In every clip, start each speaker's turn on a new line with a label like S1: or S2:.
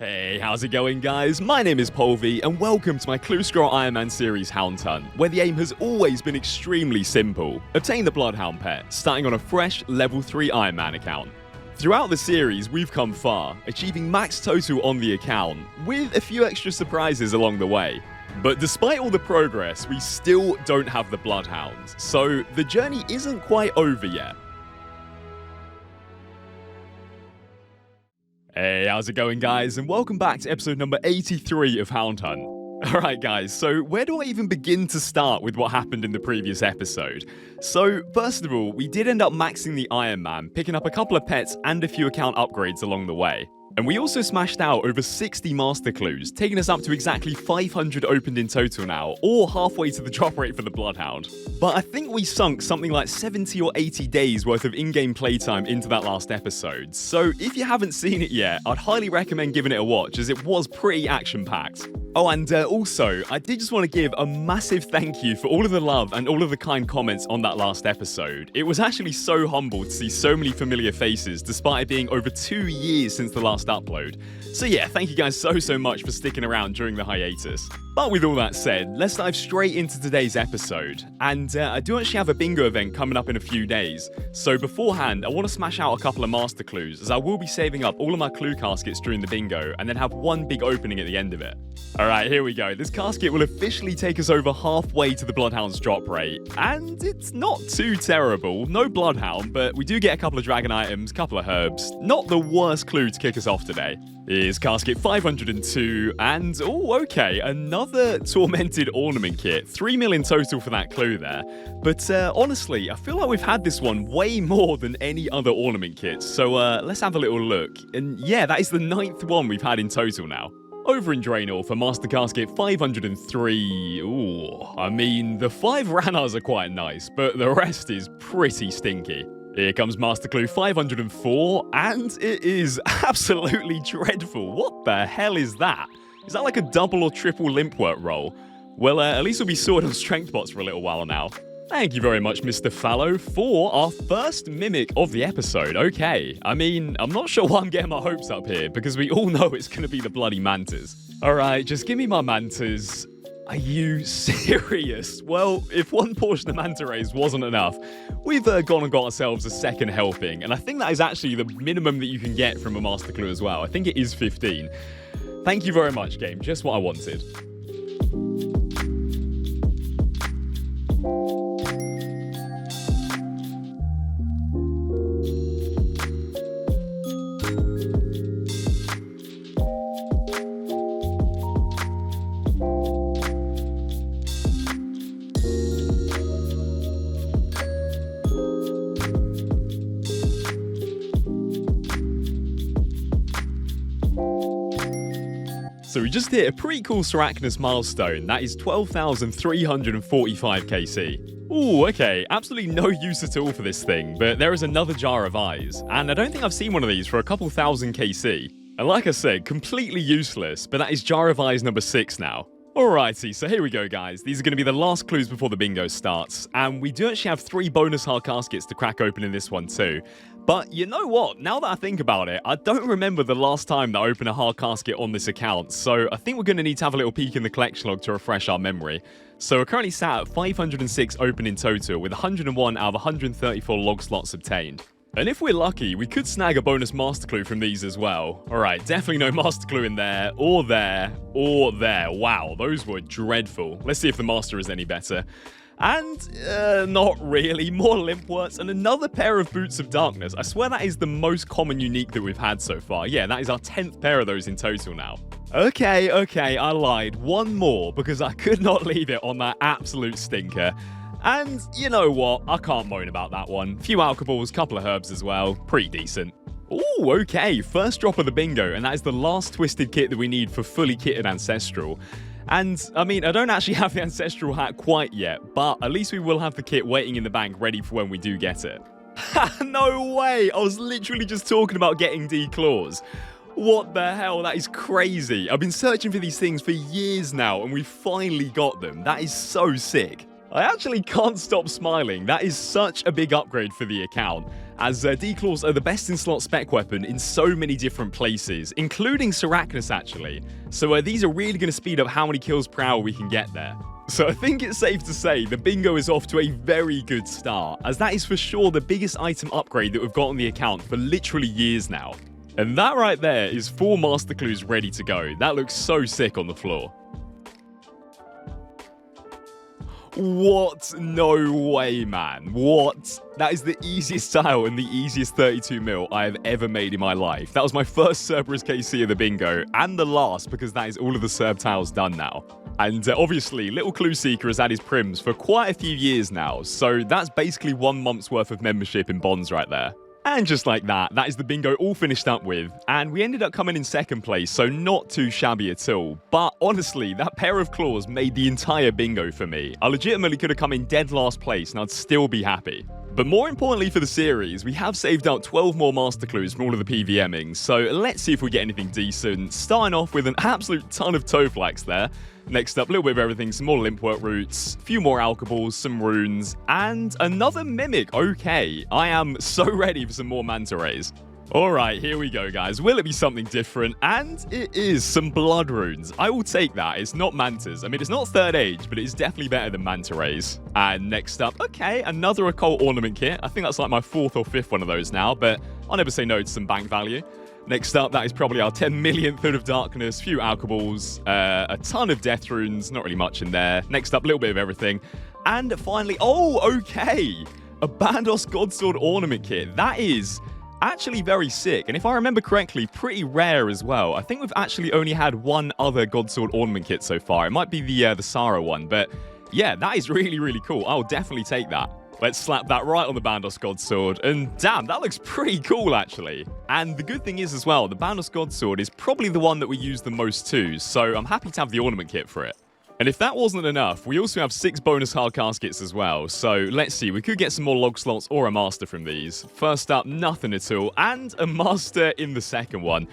S1: Hey, how's it going, guys? My name is Polvi, and welcome to my Clue Scroll Ironman series Hound Hunt, where the aim has always been extremely simple. Obtain the bloodhound pet, starting on a fresh level 3 Ironman account. Throughout the series, we've come far, achieving max total on the account, with a few extra surprises along the way. But despite all the progress, we still don't have the bloodhound, so the journey isn't quite over yet. Hey, how's it going, guys? And welcome back to episode number 83 of Hound Hunt. Alright guys, so where do I even begin to start with what happened in the previous episode? So, first of all, we did end up maxing the Ironman, picking up a couple of pets and a few account upgrades along the way. And we also smashed out over 60 master clues, taking us up to exactly 500 opened in total now, or halfway to the drop rate for the bloodhound. But I think we sunk something like 70 or 80 days worth of in-game playtime into that last episode, so if you haven't seen it yet, I'd highly recommend giving it a watch, as it was pretty action-packed. Oh, and also, I did just want to give a massive thank you for all of the love and all of the kind comments on that last episode. It was actually so humble to see so many familiar faces, despite it being over 2 years since the last upload. So yeah, thank you guys so much for sticking around during the hiatus. But with all that said, let's dive straight into today's episode. And I do actually have a bingo event coming up in a few days. So beforehand, I want to smash out a couple of master clues, as I will be saving up all of my clue caskets during the bingo, and then have one big opening at the end of it. Alright, here we go. This casket will officially take us over halfway to the bloodhound's drop rate. And it's not too terrible. No bloodhound, but we do get a couple of dragon items, a couple of herbs. Not the worst clue to kick us off today. Here's casket 502, and oh, okay, another tormented ornament kit. 3 mil in total for that clue there. But honestly, I feel like we've had this one way more than any other ornament kit. So let's have a little look. And yeah, that is the 9th one we've had in total now. Over in Draenor for Master Casket 503, ooh, I mean, the 5 Ranars are quite nice, but the rest is pretty stinky. Here comes Master Clue 504, and it is absolutely dreadful. What the hell is that? Is that like a double or triple limpwort roll? Well, at least we'll be sorted on strength bots for a little while now. Thank you very much, Mr. Fallow, for our first mimic of the episode. Okay, I mean, I'm not sure why I'm getting my hopes up here, because we all know it's going to be the bloody mantas. Alright, just give me my mantas. Are you serious? Well, if one portion of manta rays wasn't enough, we've gone and got ourselves a second helping, and I think that is actually the minimum that you can get from a master clue as well. I think it is 15. Thank you very much, game. Just what I wanted. So we just hit a pretty cool Sarachnis milestone. That is 12,345 KC. Ooh, okay, absolutely no use at all for this thing, but there is another jar of eyes, and I don't think I've seen one of these for a couple thousand KC. And like I said, completely useless, but that is jar of eyes number 6 now. Alrighty, so here we go, guys. These are going to be the last clues before the bingo starts, and we do actually have 3 bonus hard caskets to crack open in this one too. But you know what? Now that I think about it, I don't remember the last time that I opened a hard casket on this account, so I think we're going to need to have a little peek in the collection log to refresh our memory. So we're currently sat at 506 open in total, with 101 out of 134 log slots obtained. And if we're lucky, we could snag a bonus master clue from these as well. Alright, definitely no master clue in there, or there, or there. Wow, those were dreadful. Let's see if the master is any better. And, not really. More limpworts and another pair of Boots of Darkness. I swear that is the most common unique that we've had so far. Yeah, that is our 10th pair of those in total now. Okay, I lied. One more, because I could not leave it on that absolute stinker. And you know what? I can't moan about that one. Few alcohols, couple of herbs as well. Pretty decent. Ooh, okay. First drop of the bingo, and that is the last twisted kit that we need for fully kitted Ancestral. And, I mean, I don't actually have the Ancestral hat quite yet, but at least we will have the kit waiting in the bank ready for when we do get it. No way! I was literally just talking about getting D-Claws. What the hell? That is crazy. I've been searching for these things for years now, and we finally got them. That is so sick. I actually can't stop smiling. That is such a big upgrade for the account. as D-Claws are the best in slot spec weapon in so many different places, including Sarachnis actually. So these are really going to speed up how many kills per hour we can get there. So I think it's safe to say the bingo is off to a very good start, as that is for sure the biggest item upgrade that we've got on the account for literally years now. And that right there is 4 master clues ready to go. That looks so sick on the floor. What? No way, man. What? That is the easiest tile and the easiest 32 mil I have ever made in my life. That was my first Cerberus KC of the bingo, and the last, because that is all of the Cerb tiles done now. And obviously, Little Clue Seeker has had his prims for quite a few years now, so that's basically 1 month's worth of membership in bonds right there. And just like that, that is the bingo all finished up with, and we ended up coming in 2nd place, so not too shabby at all. But honestly, that pair of claws made the entire bingo for me. I legitimately could have come in dead last place and I'd still be happy. But more importantly for the series, we have saved out 12 more master clues from all of the PVMing, so let's see if we get anything decent, starting off with an absolute ton of toe flax there. Next up, a little bit of everything, some more limpwork roots, a few more alkaballs, some runes, and another mimic. Okay, I am so ready for some more manta rays. Alright, here we go, guys. Will it be something different? And it is some blood runes. I will take that. It's not mantas. I mean, it's not 3rd age, but it's definitely better than manta rays. And next up, okay, another occult ornament kit. I think that's like my 4th or 5th one of those now, but I'll never say no to some bank value. Next up, that is probably our 10 millionth Hood of Darkness, few alkaballs, a ton of death runes, not really much in there. Next up, a little bit of everything. And finally, oh, okay, a Bandos Godsword ornament kit. That is actually very sick, and if I remember correctly, pretty rare as well. I think we've actually only had 1 other Godsword ornament kit so far. It might be the Sara one, but yeah, that is really, really cool. I'll definitely take that. Let's slap that right on the Bandos Godsword, and damn, that looks pretty cool, actually. And the good thing is as well, the Bandos Godsword is probably the one that we use the most too, so I'm happy to have the ornament kit for it. And if that wasn't enough, we also have 6 bonus hard caskets as well, so let's see, we could get some more log slots or a master from these. First up, nothing at all, and a master in the second one.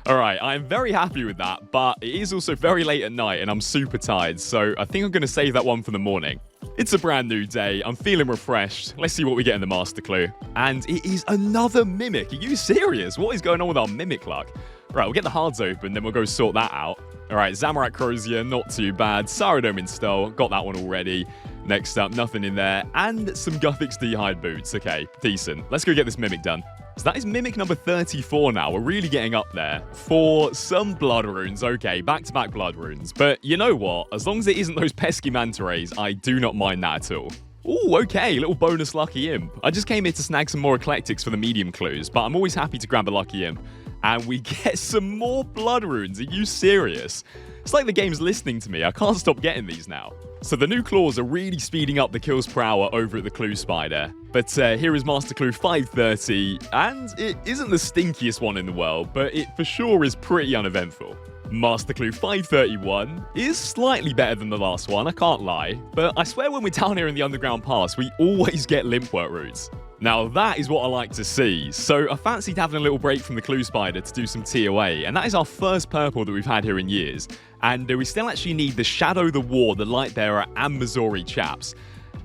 S1: Alright, I am very happy with that, but it is also very late at night and I'm super tired, so I think I'm going to save that one for the morning. It's a brand new day, I'm feeling refreshed. Let's see what we get in the master clue. And it is another mimic. Are you serious? What is going on with our mimic luck? Right, we'll get the hards open, then we'll go sort that out. Alright, Zamorak Crozier, not too bad. Saradome install, got that one already. Next up, nothing in there. And some Guthix D-Hide boots. Okay, decent. Let's go get this mimic done. So that is mimic number 34 now. We're really getting up there. For some blood runes. Okay, back-to-back blood runes. But you know what? As long as it isn't those pesky manta rays, I do not mind that at all. Ooh, okay, little bonus lucky imp. I just came here to snag some more eclectics for the medium clues, but I'm always happy to grab a lucky imp. And we get some more blood runes. Are you serious? It's like the game's listening to me. I can't stop getting these now. So the new claws are really speeding up the kills per hour over at the Clue Spider. But here is Master Clue 530, and it isn't the stinkiest one in the world, but it for sure is pretty uneventful. Master Clue 531 is slightly better than the last one, I can't lie, but I swear when we're down here in the Underground Pass, we always get limpwork roots. Now that is what I like to see, so I fancied having a little break from the Clue Spider to do some TOA, and that is our first purple that we've had here in years, and we still actually need the Shadow, the War, the Lightbearer, and Missouri chaps.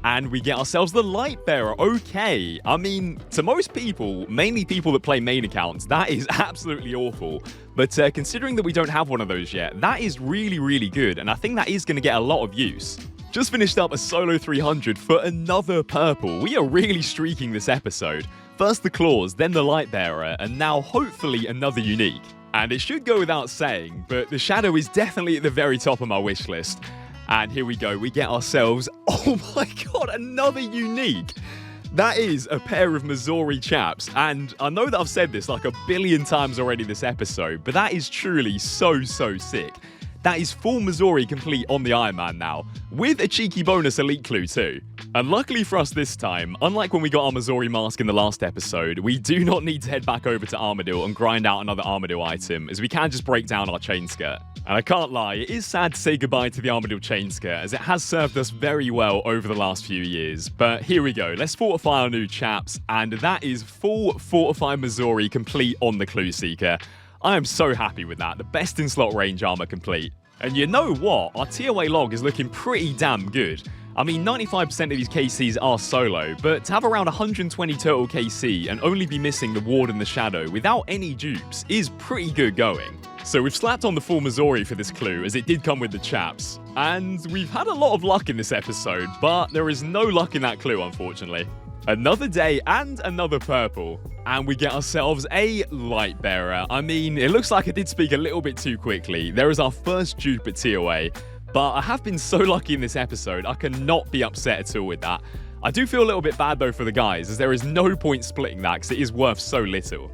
S1: And we get ourselves the Lightbearer. Okay, I mean, to most people, mainly people that play main accounts, that is absolutely awful. But considering that we don't have one of those yet, that is really, really good, and I think that is going to get a lot of use. Just finished up a solo 300 for another purple. We are really streaking this episode. First the claws, then the Lightbearer, and now hopefully another unique. And it should go without saying, but the Shadow is definitely at the very top of my wish list. And here we go, we get ourselves, oh my god, another unique. That is a pair of Missouri chaps, and I know that I've said this like a billion times already this episode, but that is truly so sick. That is full Missouri complete on the Ironman now, with a cheeky bonus elite clue too. And luckily for us this time, unlike when we got our Missouri mask in the last episode, we do not need to head back over to Armadillo and grind out another Armadillo item, as we can just break down our chain skirt. And I can't lie, it is sad to say goodbye to the Armadillo chain skirt, as it has served us very well over the last few years. But here we go, let's fortify our new chaps, and that is full fortified Missouri complete on the Clue Seeker. I am so happy with that, the best in slot range armor complete. And you know what, our TOA log is looking pretty damn good. I mean, 95% of these KCs are solo, but to have around 120 total KC and only be missing the Ward and the Shadow without any dupes is pretty good going. So we've slapped on the full Missouri for this clue, as it did come with the chaps. And we've had a lot of luck in this episode, but there is no luck in that clue, unfortunately. Another day and another purple. And we get ourselves a light bearer. I mean, it looks like I did speak a little bit too quickly. There is our first dupe at TOA. But I have been so lucky in this episode, I cannot be upset at all with that. I do feel a little bit bad though for the guys, as there is no point splitting that because it is worth so little.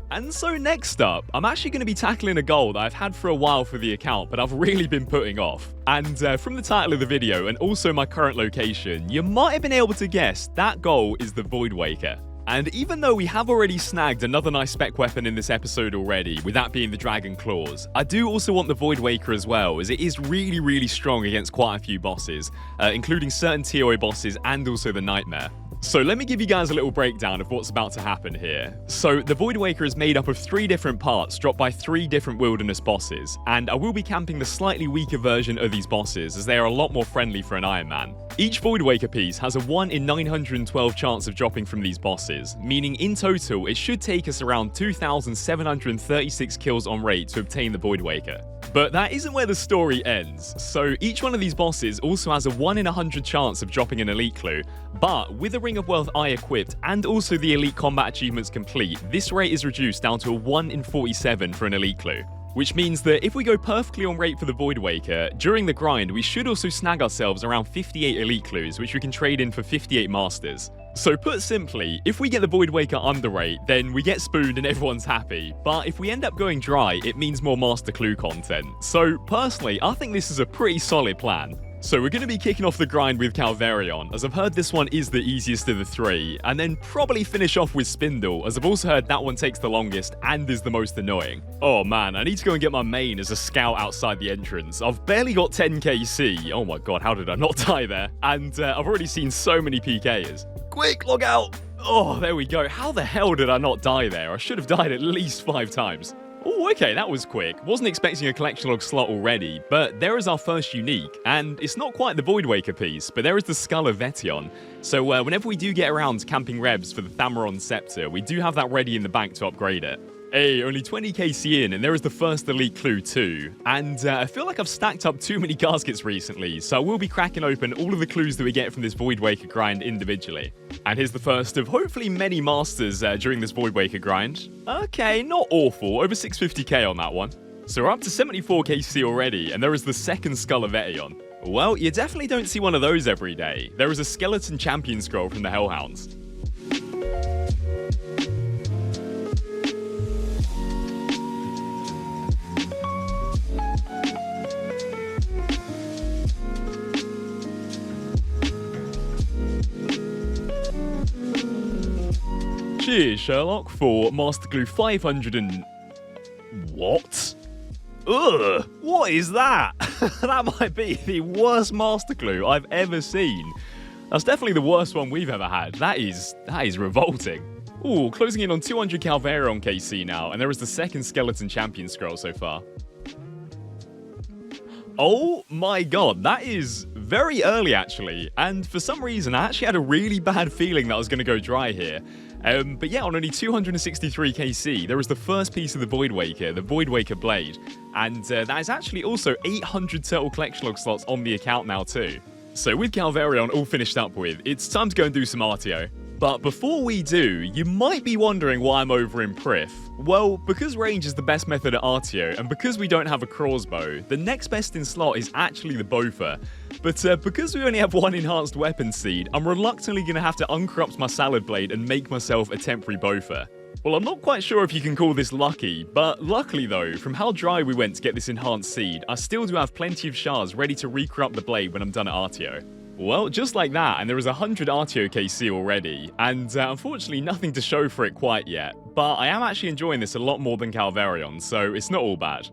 S1: And so next up, I'm actually going to be tackling a goal that I've had for a while for the account, but I've really been putting off. And from the title of the video and also my current location, you might have been able to guess that goal is the Voidwaker. And even though we have already snagged another nice spec weapon in this episode already, with that being the Dragon Claws, I do also want the Voidwaker as well, as it is really strong against quite a few bosses, including certain TOA bosses and also the Nightmare. So let me give you guys a little breakdown of what's about to happen here. So the Voidwaker is made up of 3 different parts dropped by 3 different wilderness bosses, and I will be camping the slightly weaker version of these bosses as they are a lot more friendly for an Ironman. Each Voidwaker piece has a 1 in 912 chance of dropping from these bosses, meaning in total it should take us around 2,736 kills on rate to obtain the Voidwaker. But that isn't where the story ends. So each one of these bosses also has a 1 in 100 chance of dropping an elite clue, but with the Ring of Wealth Eye equipped and also the elite combat achievements complete, this rate is reduced down to a 1 in 47 for an elite clue. Which means that if we go perfectly on rate for the Voidwaker, during the grind we should also snag ourselves around 58 elite clues, which we can trade in for 58 masters. So put simply, if we get the Voidwaker under rate, then we get spooned and everyone's happy. But if we end up going dry, it means more master clue content. So personally, I think this is a pretty solid plan. So we're going to be kicking off the grind with Calvarion, as I've heard this one is the easiest of the 3, and then probably finish off with Spindle, as I've also heard that one takes the longest and is the most annoying. Oh man, I need to go and get my main as a scout outside the entrance. I've barely got 10 KC, oh my god, how did I not die there? And I've already seen so many PKers. Quick, log out! Oh, there we go. How the hell did I not die there? I should have died at least 5 times. Oh, okay, that was quick. Wasn't expecting a collection log slot already, but there is our first unique, and it's not quite the Voidwaker piece, but there is the Skull of Vetion. So whenever we do get around to camping Rebs for the Thammaron Scepter, we do have that ready in the bank to upgrade it. Hey, only 20 KC in, and there is the first elite clue too. And I feel like I've stacked up too many caskets recently, so I will be cracking open all of the clues that we get from this Voidwaker grind individually. And here's the first of hopefully many masters during this Voidwaker grind. Okay, not awful, over 650k on that one. So we're up to 74 KC already, and there is the second Skull of Vetion. Well, you definitely don't see one of those every day. There is a Skeleton Champion Scroll from the Hellhounds. Cheers, Sherlock, for Master Clue 500 and... What? Ugh, what is that? That might be the worst Master Clue I've ever seen. That's definitely the worst one we've ever had. That is revolting. Ooh, closing in on 200 Calvarion KC now, and there is the second Skeleton Champion Scroll so far. Oh my god, that is very early actually, and for some reason I actually had a really bad feeling that I was going to go dry here. But yeah, on only 263 KC, there is the first piece of the Voidwaker, the Voidwaker Blade, and that is actually also 800 total collection log slots on the account now too. So with Calvarion all finished up with, it's time to go and do some RTO. But before we do, you might be wondering why I'm over in Prif. Well, because range is the best method at RTO, and because we don't have a crossbow, the next best in slot is actually the Bofa. But because we only have 1 enhanced weapon seed, I'm reluctantly going to have to uncorrupt my salad blade and make myself a temporary Bofa. Well, I'm not quite sure if you can call this lucky, but luckily though, from how dry we went to get this enhanced seed, I still do have plenty of shards ready to recorrupt the blade when I'm done at RTO. Well, just like that, and there is 100 RTO KC already, and unfortunately nothing to show for it quite yet, but I am actually enjoying this a lot more than Calvarion, so it's not all bad.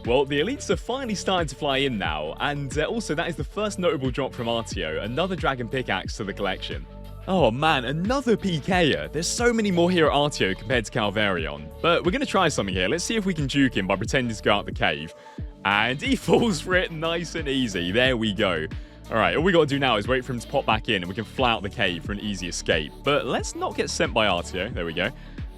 S1: Well, the elites are finally starting to fly in now, and also that is the first notable drop from Artio, another dragon pickaxe to the collection. Oh man, another PK'er. There's so many more here at Artio compared to Calvarion. But we're going to try something here. Let's see if we can juke him by pretending to go out the cave. And he falls for it nice and easy. There we go. Alright, all we got to do now is wait for him to pop back in and we can fly out the cave for an easy escape. But let's not get sent by Artio. There we go.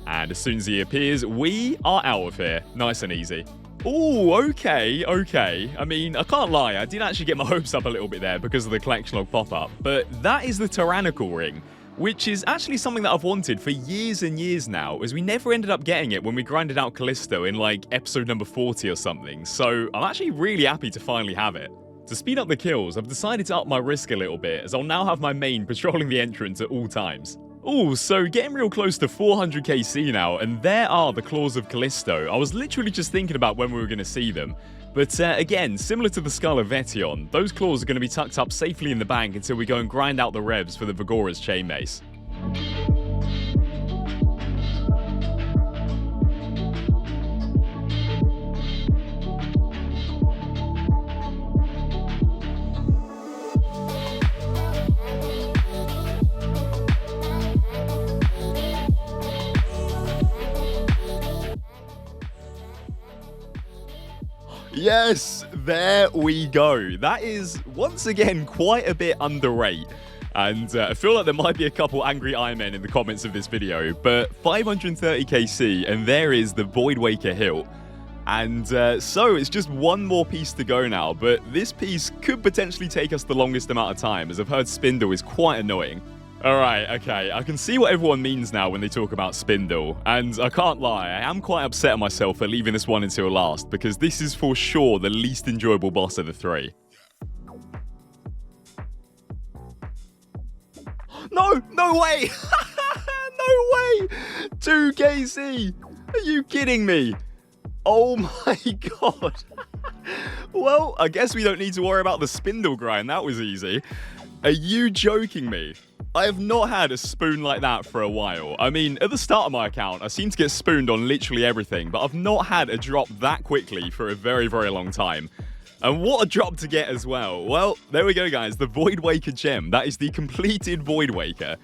S1: And as soon as he appears, we are out of here. Nice and easy. Oh, okay. I mean, I can't lie, I did actually get my hopes up a little bit there because of the collection log pop-up, but that is the Tyrannical ring, which is actually something that I've wanted for years and years now, as we never ended up getting it when we grinded out Callisto in like episode number 40 or something, so I'm actually really happy to finally have it. To speed up the kills, I've decided to up my risk a little bit, as I'll now have my main patrolling the entrance at all times. Oh, so getting real close to 400 KC now, and there are the Claws of Callisto. I was literally just thinking about when we were going to see them. But again, similar to the Skull of Vetion, those claws are going to be tucked up safely in the bank until we go and grind out the revs for the Vigora's Chainmace. Yes, there we go. That is, once again, quite a bit underrated. And I feel like there might be a couple angry Ironmen in the comments of this video, but 530 KC, and there is the Voidwaker hilt. And so it's just one more piece to go now, but this piece could potentially take us the longest amount of time, as I've heard Spindle is quite annoying. Alright, okay, I can see what everyone means now when they talk about Spindle, and I can't lie, I am quite upset at myself for leaving this one until last, because this is for sure the least enjoyable boss of the three. No way! No way! 2 KC! Are you kidding me? Oh my god! Well, I guess we don't need to worry about the Spindle grind, that was easy. Are you joking me? I have not had a spoon like that for a while. I mean, at the start of my account, I seem to get spooned on literally everything, but I've not had a drop that quickly for a very, very long time. And what a drop to get as well. Well, there we go, guys. The Voidwaker gem. That is the completed Voidwaker.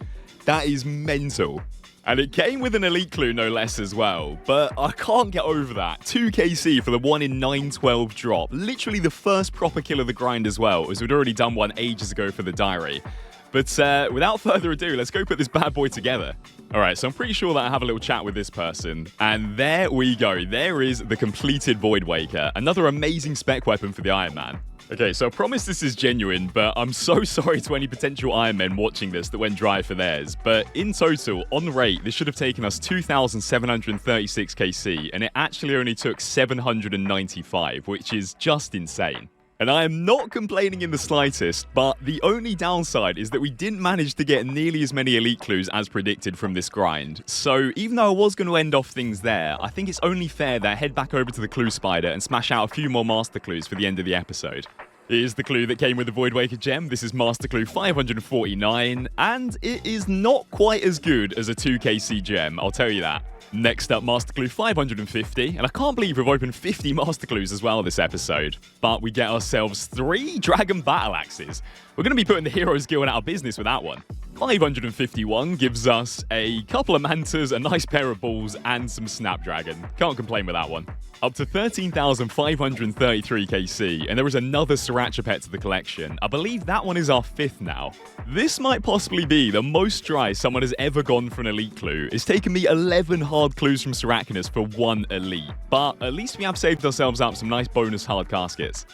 S1: That is mental. And it came with an elite clue, no less, as well. But I can't get over that. 2 KC for the 1 in 912 drop. Literally the first proper kill of the grind as well, as we'd already done one ages ago for the diary. But without further ado, let's go put this bad boy together. Alright, so I'm pretty sure that I have a little chat with this person. And there we go. There is the completed Voidwaker. Another amazing spec weapon for the Ironman. Okay, so I promise this is genuine, but I'm so sorry to any potential Ironmen watching this that went dry for theirs. But in total, on rate, this should have taken us 2,736 KC, and it actually only took 795, which is just insane. And I am not complaining in the slightest, but the only downside is that we didn't manage to get nearly as many elite clues as predicted from this grind. So even though I was going to end off things there, I think it's only fair that I head back over to the clue spider and smash out a few more master clues for the end of the episode. Here's the clue that came with the Voidwaker gem. This is master clue 549, and it is not quite as good as a 2KC gem, I'll tell you that. Next up, master clue 550, and I can't believe we've opened 50 master clues as well this episode. But we get ourselves 3 dragon battle axes. We're going to be putting the Heroes Guild out of business with that one. 551 gives us a couple of mantas, a nice pair of balls, and some snapdragon. Can't complain with that one. Up to 13,533 KC, and there is another Sriracha pet to the collection. I believe that one is our 5th now. This might possibly be the most dry someone has ever gone for an elite clue. It's taken me 11 hard clues from Srirakinus for 1 elite, but at least we have saved ourselves up some nice bonus hard caskets.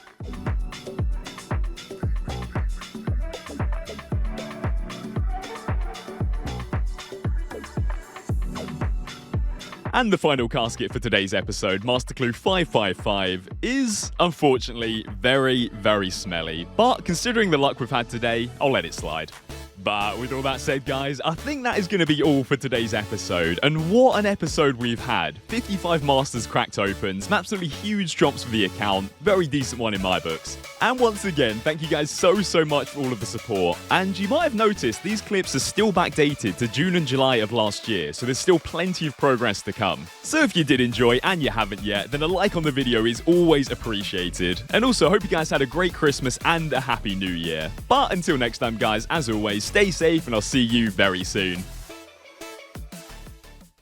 S1: And the final casket for today's episode, Master Clue 555, is, unfortunately, very, very smelly. But considering the luck we've had today, I'll let it slide. But with all that said, guys, I think that is going to be all for today's episode. And what an episode we've had. 55 Masters cracked open, some absolutely huge drops for the account. Very decent one in my books. And once again, thank you guys so much for all of the support. And you might have noticed these clips are still backdated to June and July of last year, so there's still plenty of progress to come. So if you did enjoy and you haven't yet, then a like on the video is always appreciated. And also, hope you guys had a great Christmas and a happy new year. But until next time, guys, as always, stay safe and I'll see you very soon.